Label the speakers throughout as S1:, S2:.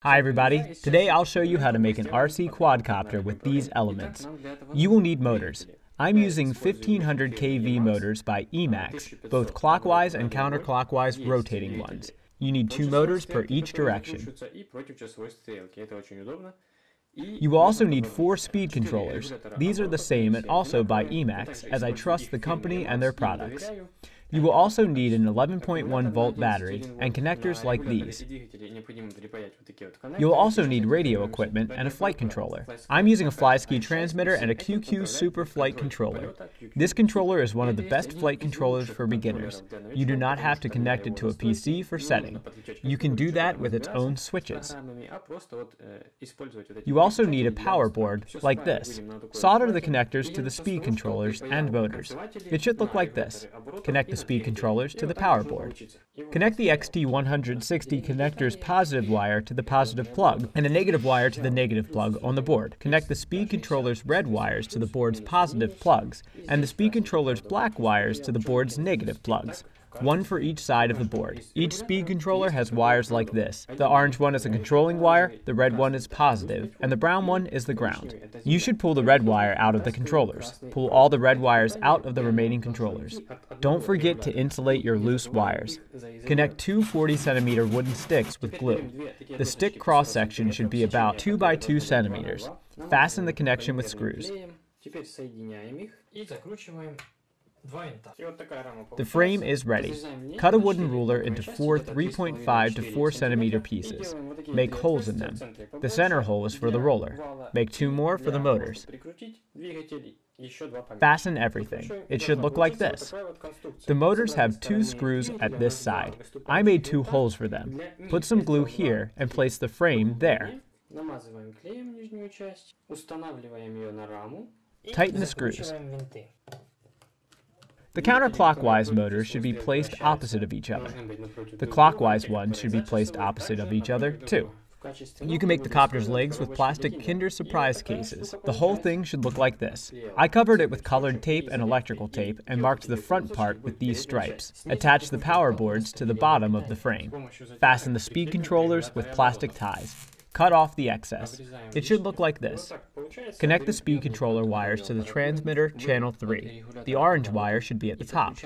S1: Hi everybody, today I'll show you how to make an RC quadcopter with these elements. You will need motors. I'm using 1500 kV motors by Emax, both clockwise and counterclockwise rotating ones. You need 2 motors per each direction. You will also need 4 speed controllers. These are the same and also by Emax, as I trust the company and their products. You will also need an 11.1 volt battery and connectors like these. You will also need radio equipment and a flight controller. I'm using a flyski transmitter and a QQ Super Flight controller. This controller is one of the best flight controllers for beginners. You do not have to connect it to a PC for setting. You can do that with its own switches. You also need a power board like this. Solder the connectors to the speed controllers and motors. It should look like this. Connect the speed controllers to the power board. Connect the XT160 connector's positive wire to the positive plug and a negative wire to the negative plug on the board. Connect the speed controller's red wires to the board's positive plugs and the speed controller's black wires to the board's negative plugs. One for each side of the board. Each speed controller has wires like this. The orange one is a controlling wire, the red one is positive, and the brown one is the ground. You should pull the red wire out of the controllers. Pull all the red wires out of the remaining controllers. Don't forget to insulate your loose wires. Connect 2 40cm wooden sticks with glue. The stick cross-section should be about 2 by 2 centimeters. Fasten the connection with screws. The frame is ready. Cut a wooden ruler into 4 3.5 to 4 centimeter pieces. Make holes in them. The center hole is for the roller. Make 2 more for the motors. Fasten everything. It should look like this. The motors have 2 screws at this side. I made 2 holes for them. Put some glue here and place the frame there. Tighten the screws. The counterclockwise motors should be placed opposite of each other. The clockwise ones should be placed opposite of each other, too. You can make the copter's legs with plastic Kinder Surprise cases. The whole thing should look like this. I covered it with colored tape and electrical tape and marked the front part with these stripes. Attach the power boards to the bottom of the frame. Fasten the speed controllers with plastic ties. Cut off the excess. It should look like this. Connect the speed controller wires to the transmitter channel 3. The orange wire should be at the top.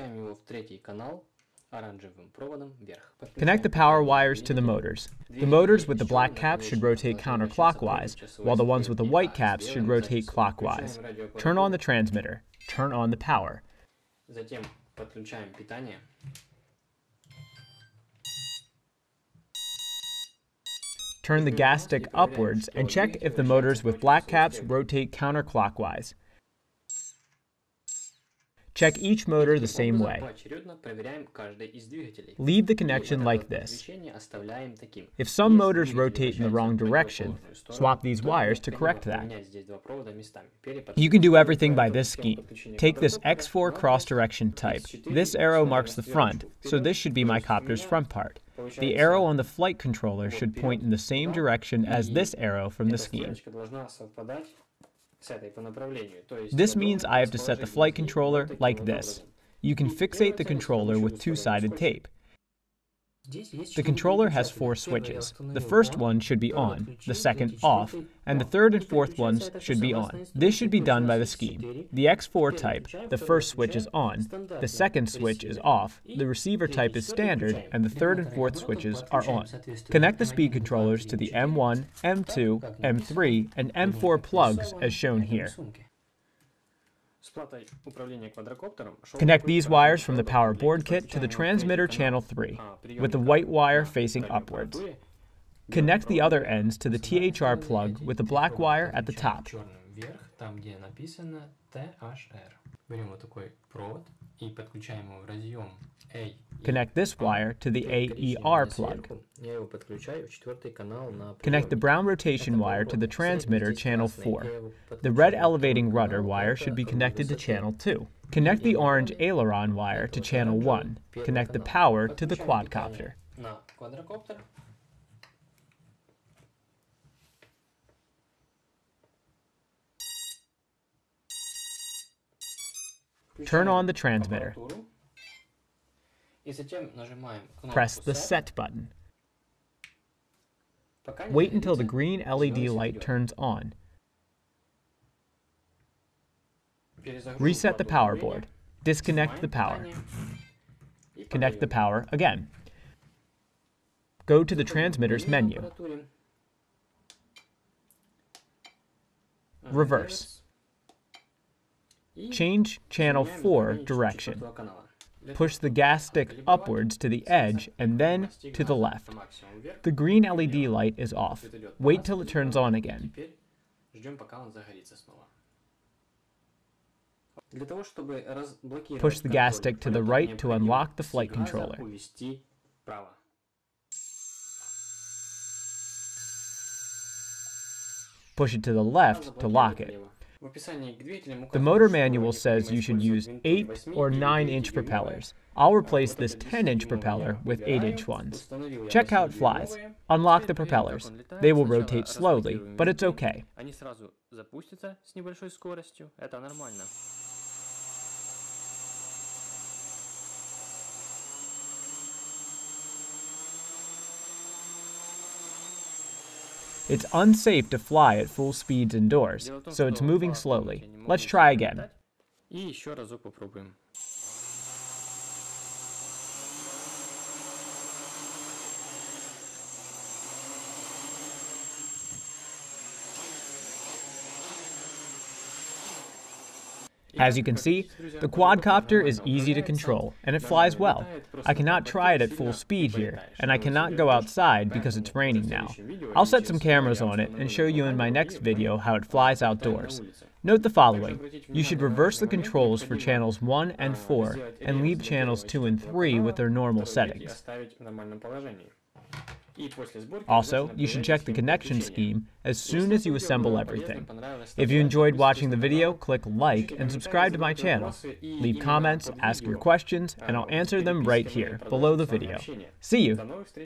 S1: Connect the power wires to the motors. The motors with the black caps should rotate counterclockwise, while the ones with the white caps should rotate clockwise. Turn on the transmitter. Turn on the power. Turn the gas stick upwards and check if the motors with black caps rotate counterclockwise. Check each motor the same way. Leave the connection like this. If some motors rotate in the wrong direction, swap these wires to correct that. You can do everything by this scheme. Take this X4 cross-direction type. This arrow marks the front, so this should be my copter's front part. The arrow on the flight controller should point in the same direction as this arrow from the scheme. This means I have to set the flight controller like this. You can fixate the controller with 2-sided tape. The controller has 4 switches. The first one should be on, the second off, and the third and fourth ones should be on. This should be done by the scheme. The X4 type, the first switch is on, the second switch is off, the receiver type is standard, and the third and fourth switches are on. Connect the speed controllers to the M1, M2, M3, and M4 plugs as shown here. Connect these wires from the power board kit to the transmitter channel 3, with the white wire facing upwards. Connect the other ends to the THR plug with the black wire at the top. Connect this wire to the AER plug. Connect the brown rotation wire to the transmitter channel 4. The red elevating rudder wire should be connected to channel 2. Connect the orange aileron wire to channel 1. Connect the power to the quadcopter. Turn on the transmitter. Press the Set button. Wait until the green LED light turns on. Reset the power board. Disconnect the power. Connect the power again. Go to the transmitters menu. Reverse. Change channel 4 direction. Push the gas stick upwards to the edge and then to the left. The green LED light is off. Wait till it turns on again. Push the gas stick to the right to unlock the flight controller. Push it to the left to lock it. The motor manual says you should use 8 or 9-inch propellers. I'll replace this 10-inch propeller with 8-inch ones. Check how it flies. Unlock the propellers. They will rotate slowly, but it's okay. It's unsafe to fly at full speeds indoors, so it's moving slowly. Let's try again. As you can see, the quadcopter is easy to control, and it flies well. I cannot try it at full speed here, and I cannot go outside because it's raining now. I'll set some cameras on it and show you in my next video how it flies outdoors. Note the following. You should reverse the controls for channels 1 and 4 and leave channels 2 and 3 with their normal settings. Also, you should check the connection scheme as soon as you assemble everything. If you enjoyed watching the video, click like and subscribe to my channel. Leave comments, ask your questions, and I'll answer them right here, below the video. See you!